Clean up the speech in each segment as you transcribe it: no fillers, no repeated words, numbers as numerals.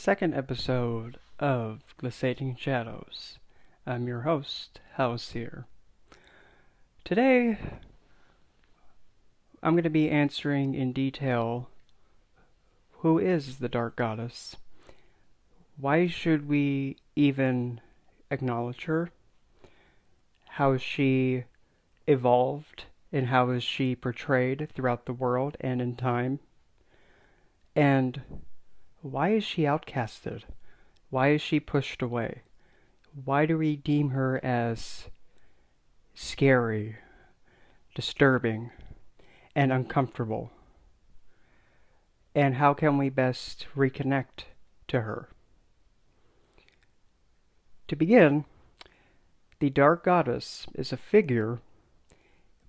second episode of Glissading Shadows. I'm your host, Halseer. Today, I'm going to be answering in detail who is the Dark Goddess? Why should we even acknowledge her? How is she evolved and how is she portrayed throughout the world and in time? And why is she outcasted? Why is she pushed away? Why do we deem her as scary, disturbing, and uncomfortable? And how can we best reconnect to her? To begin, the Dark Goddess is a figure,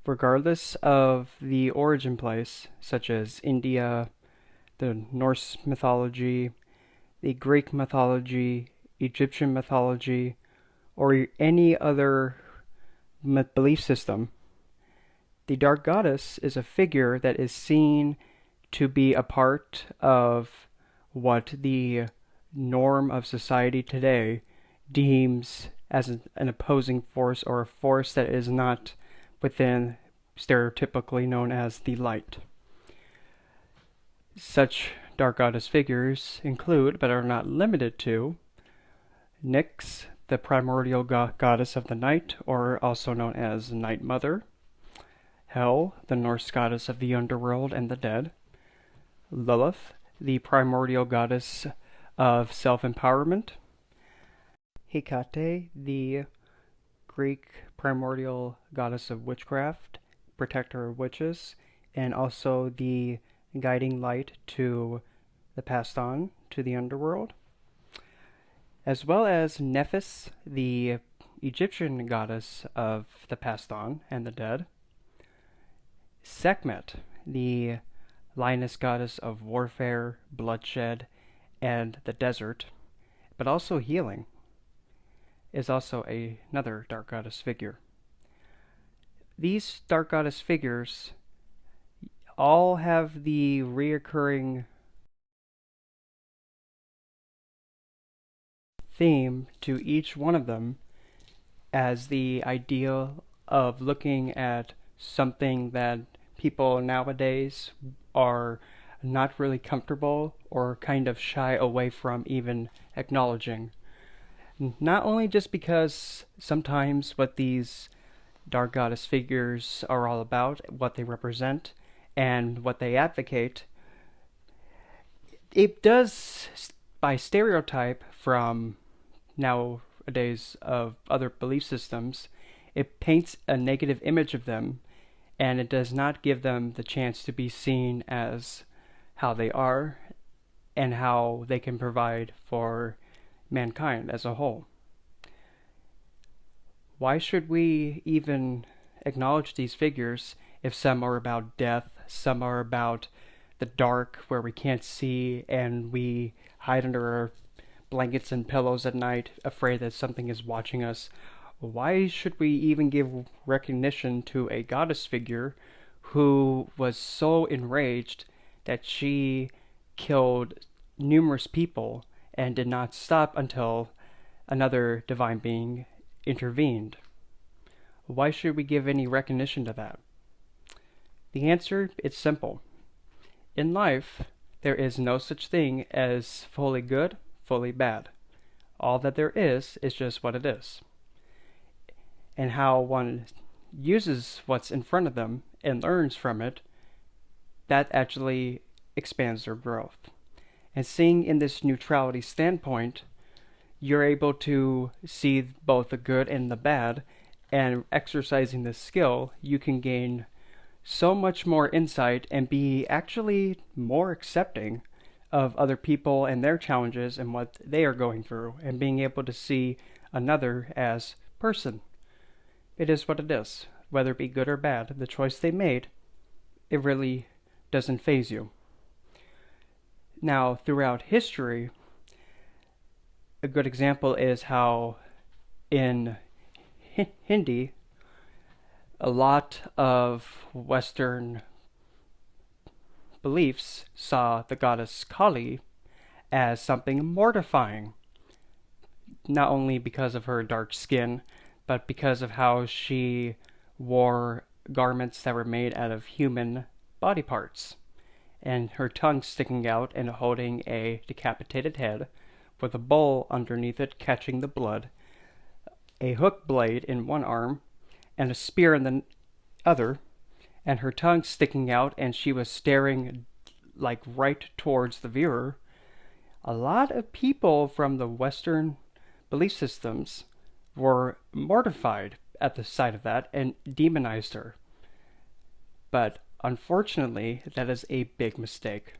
regardless of the origin place, such as India, the Norse mythology, the Greek mythology, Egyptian mythology, or any other belief system. The Dark Goddess is a figure that is seen to be a part of what the norm of society today deems as an opposing force, or a force that is not within stereotypically known as the light. Such Dark Goddess figures include, but are not limited to, Nyx, the primordial goddess of the night, or also known as Night Mother; Hel, the Norse goddess of the underworld and the dead; Lilith, the primordial goddess of self-empowerment; Hecate, the Greek primordial goddess of witchcraft, protector of witches, and also the guiding light to the passed on to the underworld; as well as Nephis, the Egyptian goddess of the passed on and the dead; Sekhmet, the lioness goddess of warfare, bloodshed, and the desert, but also healing, is also another Dark Goddess figure. These Dark Goddess figures all have the reoccurring theme to each one of them as the idea of looking at something that people nowadays are not really comfortable or kind of shy away from even acknowledging. Not only just because sometimes what these Dark Goddess figures are all about, what they represent, and what they advocate, it does, by stereotype from nowadays of other belief systems, it paints a negative image of them, and it does not give them the chance to be seen as how they are and how they can provide for mankind as a whole. Why should we even acknowledge these figures if some are about death, some are about the dark where we can't see and we hide under our blankets and pillows at night afraid that something is watching us? Why should we even give recognition to a goddess figure who was so enraged that she killed numerous people and did not stop until another divine being intervened? Why should we give any recognition to that? The answer is simple. In life, there is no such thing as fully good, fully bad. All that there is just what it is. And how one uses what's in front of them and learns from it, that actually expands their growth. And seeing in this neutrality standpoint, you're able to see both the good and the bad, and exercising this skill, you can gain so much more insight and be actually more accepting of other people and their challenges and what they are going through, and being able to see another as person. It is what it is. Whether it be good or bad, the choice they made, it really doesn't faze you. Now, throughout history, a good example is how in Hindi, a lot of Western beliefs saw the goddess Kali as something mortifying, not only because of her dark skin, but because of how she wore garments that were made out of human body parts, and her tongue sticking out and holding a decapitated head with a bowl underneath it catching the blood, a hook blade in one arm, and a spear in the other, and her tongue sticking out, and she was staring like right towards the viewer. A lot of people from the Western belief systems were mortified at the sight of that and demonized her. But unfortunately, that is a big mistake.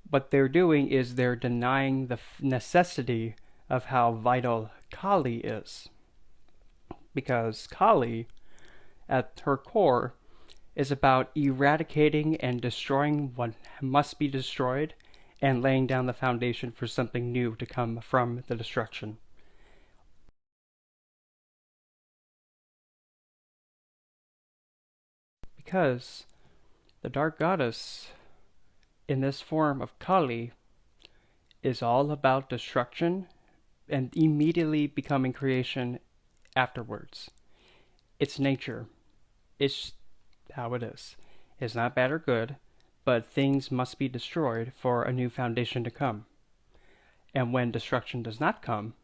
What they're doing is they're denying the necessity of how vital Kali is. Because Kali, at her core, is about eradicating and destroying what must be destroyed and laying down the foundation for something new to come from the destruction. Because the Dark Goddess, in this form of Kali, is all about destruction and immediately becoming creation afterwards. It's nature. It's how it is. It's not bad or good, but things must be destroyed for a new foundation to come. And when destruction does not come,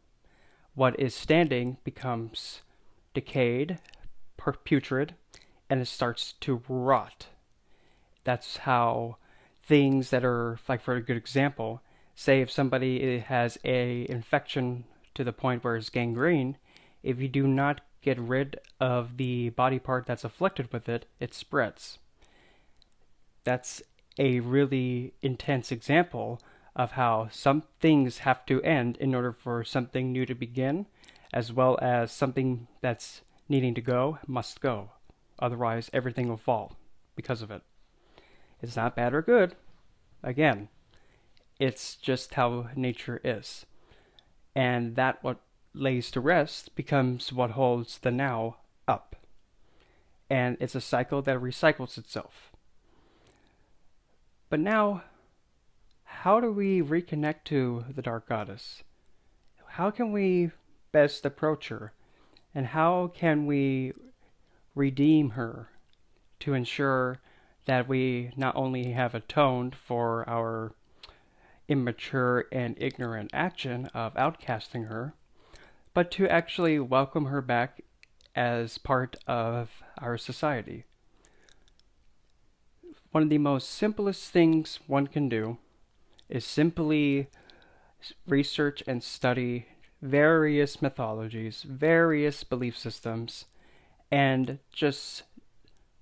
what is standing becomes decayed, putrid, and it starts to rot. That's how things that are, like for a good example, say if somebody has a infection to the point where it's gangrene, if you do not get rid of the body part that's afflicted with it, it spreads. That's a really intense example of how some things have to end in order for something new to begin, as well as something that's needing to go must go. Otherwise, everything will fall because of it. It's not bad or good. Again, it's just how nature is. And that what lays to rest becomes what holds the now up. And it's a cycle that recycles itself. But now, how do we reconnect to the Dark Goddess? How can we best approach her? And how can we redeem her to ensure that we not only have atoned for our immature and ignorant action of outcasting her, but to actually welcome her back as part of our society? One of the most simplest things one can do is simply research and study various mythologies, various belief systems, and just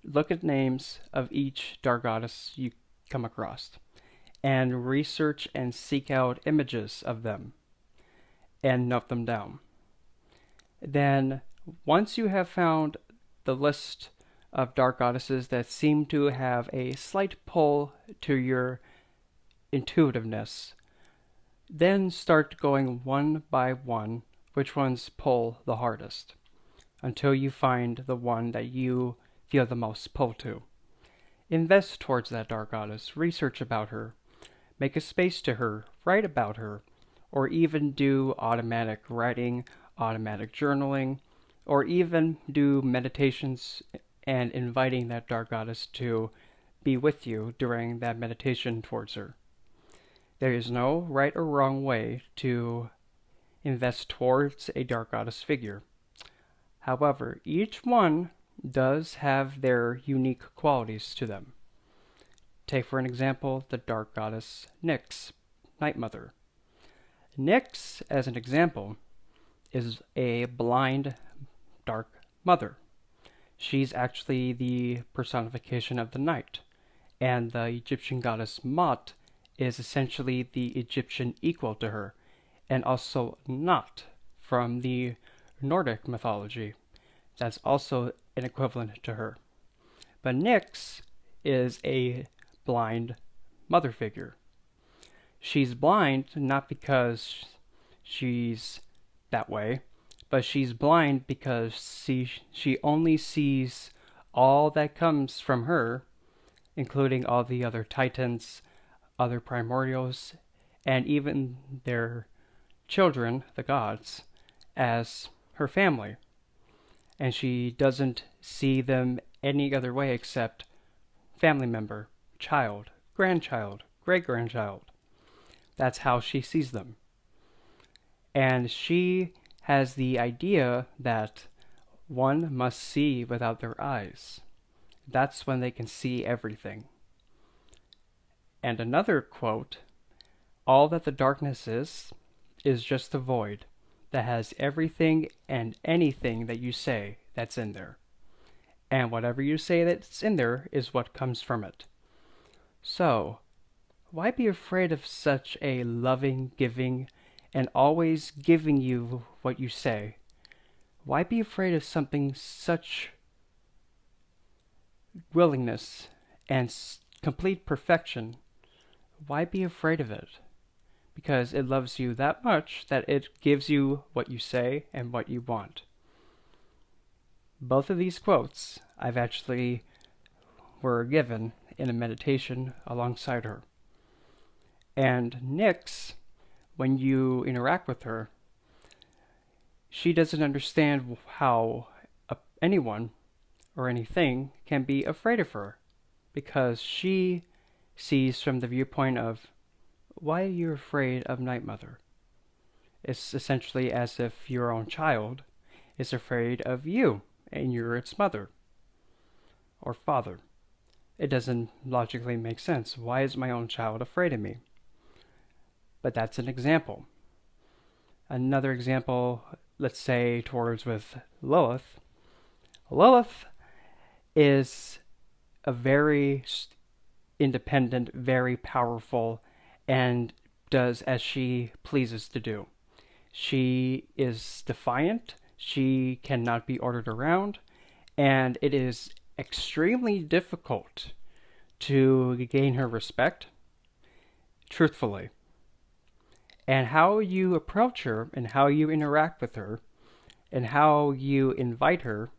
look at names of each dark goddess you come across, and research and seek out images of them, and note them down. Then, once you have found the list of dark goddesses that seem to have a slight pull to your intuitiveness, then start going one by one which ones pull the hardest, until you find the one that you feel the most pull to. Invest towards that dark goddess, research about her, make a space to her, write about her, or even do automatic writing, automatic journaling, or even do meditations and inviting that dark goddess to be with you during that meditation towards her. There is no right or wrong way to invest towards a dark goddess figure. However, each one does have their unique qualities to them. Take for an example the dark goddess Nyx, Night Mother. Nyx, as an example, is a blind dark mother. She's actually the personification of the night, and the Egyptian goddess Mot is essentially the Egyptian equal to her, and also Not from the Nordic mythology. That's also an equivalent to her. But Nyx is a blind mother figure. She's blind not because she's that way, but she's blind because she only sees all that comes from her, including all the other titans, other primordials, and even their children, the gods, as her family. And she doesn't see them any other way except family member, child, grandchild, great-grandchild. That's how she sees them. And she has the idea that one must see without their eyes. That's when they can see everything. And another quote, all that the darkness is just the void that has everything and anything that you say that's in there. And whatever you say that's in there is what comes from it. So, why be afraid of such a loving, giving, and always giving you what you say? Why be afraid of something such willingness and complete perfection? Why be afraid of it? Because it loves you that much that it gives you what you say and what you want. Both of these quotes I've actually were given in a meditation alongside her. And Nyx, when you interact with her, she doesn't understand how anyone or anything can be afraid of her, because she sees from the viewpoint of, why are you afraid of Night Mother? It's essentially as if your own child is afraid of you and you're its mother or father. It doesn't logically make sense. Why is my own child afraid of me? But that's an example. Another example, let's say towards with Lilith. Lilith is a very independent, very powerful, and does as she pleases to do. She is defiant, she cannot be ordered around, and it is extremely difficult to gain her respect, truthfully. And how you approach her, and how you interact with her, and how you invite her,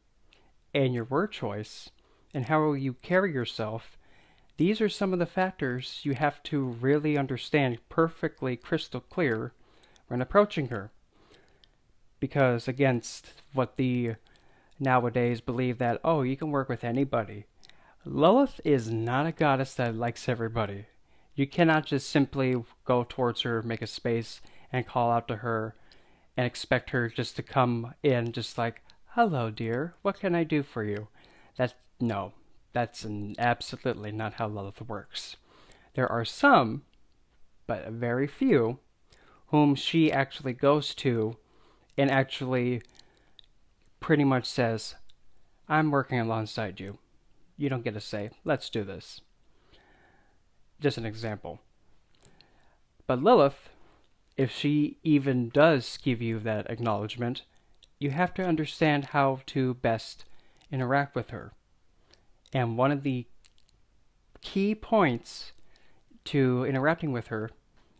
and your word choice, and how you carry yourself, these are some of the factors you have to really understand perfectly crystal clear when approaching her. Because against what the nowadays believe that, oh, you can work with anybody. Lilith is not a goddess that likes everybody. You cannot just simply go towards her, make a space, and call out to her, and expect her just to come in just like, hello dear, what can I do for you? That's absolutely not how Lilith works. There are some, but very few, whom she actually goes to and actually pretty much says, I'm working alongside you. You don't get a say. Let's do this. Just an example. But Lilith, if she even does give you that acknowledgement, you have to understand how to best interact with her. And one of the key points to interacting with her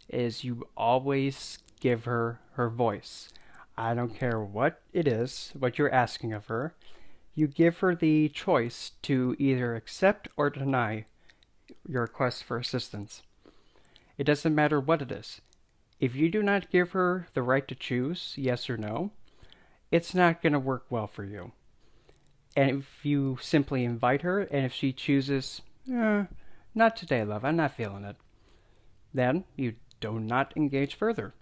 is you always give her her voice. I don't care what it is, what you're asking of her. You give her the choice to either accept or deny your request for assistance. It doesn't matter what it is. If you do not give her the right to choose yes or no, it's not going to work well for you. And if you simply invite her, and if she chooses, not today, love, I'm not feeling it, then you do not engage further.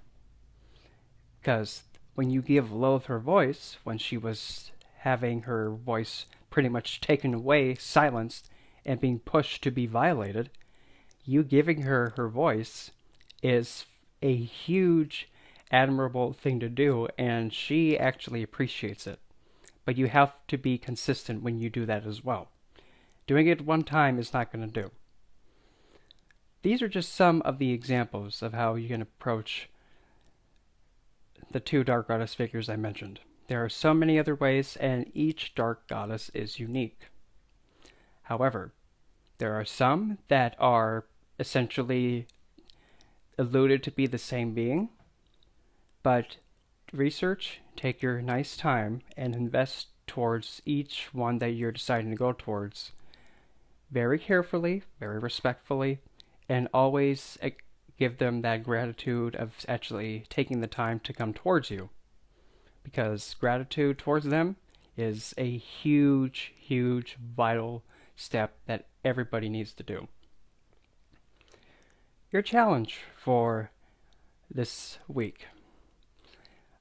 Because when you give Lilith her voice, when she was having her voice pretty much taken away, silenced, and being pushed to be violated, you giving her her voice is a huge, admirable thing to do, and she actually appreciates it. But you have to be consistent when you do that as well. Doing it one time is not going to do. These are just some of the examples of how you can approach the two dark goddess figures I mentioned. There are so many other ways, and each dark goddess is unique. However, there are some that are essentially alluded to be the same being, but research, take your nice time, and invest towards each one that you're deciding to go towards very carefully, very respectfully, and always give them that gratitude of actually taking the time to come towards you. Because gratitude towards them is a huge, huge, vital step that everybody needs to do. Your challenge for this week.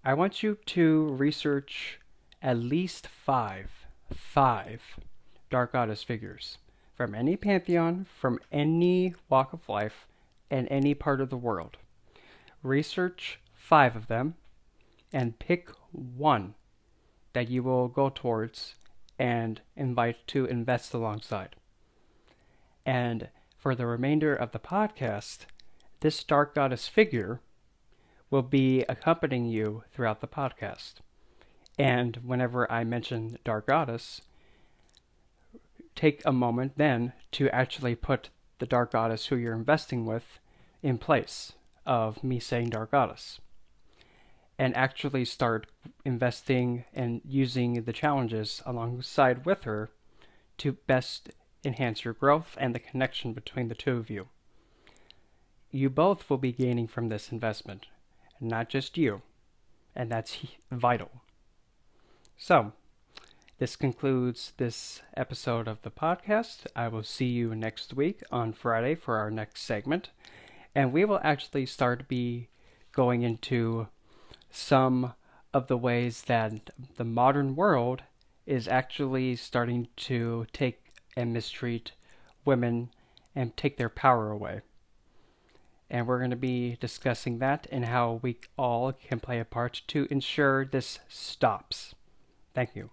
I want you to research at least five Dark Goddess figures from any pantheon, from any walk of life, and any part of the world. Research 5 of them and pick one that you will go towards and invite to invest alongside. And for the remainder of the podcast, this Dark Goddess figure will be accompanying you throughout the podcast. And whenever I mention Dark Goddess, take a moment then to actually put the Dark Goddess who you're investing with in place of me saying Dark Goddess. And actually start investing and using the challenges alongside with her to best enhance your growth and the connection between the two of you. You both will be gaining from this investment, not just you, and that's vital. So, this concludes this episode of the podcast. I will see you next week on Friday for our next segment, and we will actually start be going into some of the ways that the modern world is actually starting to take and mistreat women and take their power away. And we're going to be discussing that and how we all can play a part to ensure this stops. Thank you.